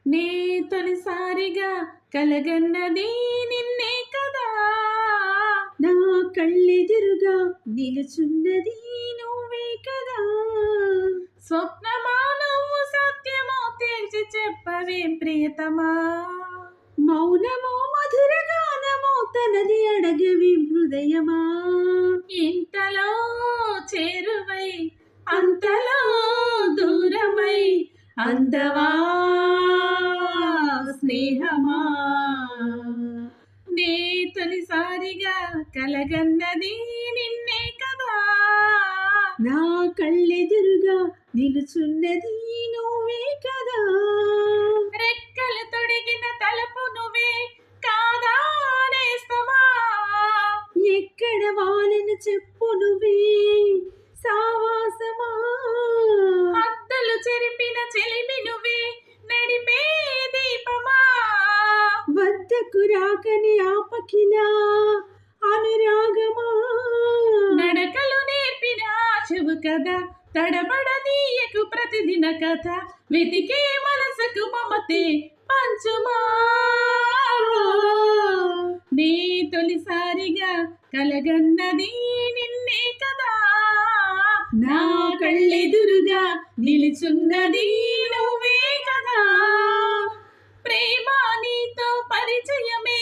నే తొలిసారిగా కలగన్నది నిన్నే కదా, నా కళ్ళెదురుగా నిలుచున్నది నువ్వే కదా. స్వప్నమా నువ్వు సత్యమో తేల్చి చెప్పవేం ప్రియతమా, మౌనమో మధుర గానమో తనది అడగవి హృదయమా. ఇంతలో చేరువై అంతలో దూరమై అందవా స్నేహమా, నే తొలిసారిగా కలగన్నది నిన్నే కదా, నా కళ్ళెదురుగా నిలుచున్నది నువ్వే కదా. రెక్కలు తొడిగిన తలపు నువ్వే కాదా నేస్తమా, ఎక్కడ వాలిన చెప్పు నువ్వే సావాసమా. హద్దులు చెరిపిన చెలిమి నువ్వే నడిపే దీపమా, వద్దకు రాకని ఆపకిలా అనురాగమా. నడకలు నేర్పిన ఆశవు కదా, తడబడనీయకు ప్రతిదిన కథ, వెతికే మనసుకు మమతే పంచుమా, నే తొలిసారిగా కలగన్నది నిన్నే కదా, నా కళ్ళెదురుగా నిలుచున్నది నువ్వే కదా. ప్రేమ నీతో పరిచయమే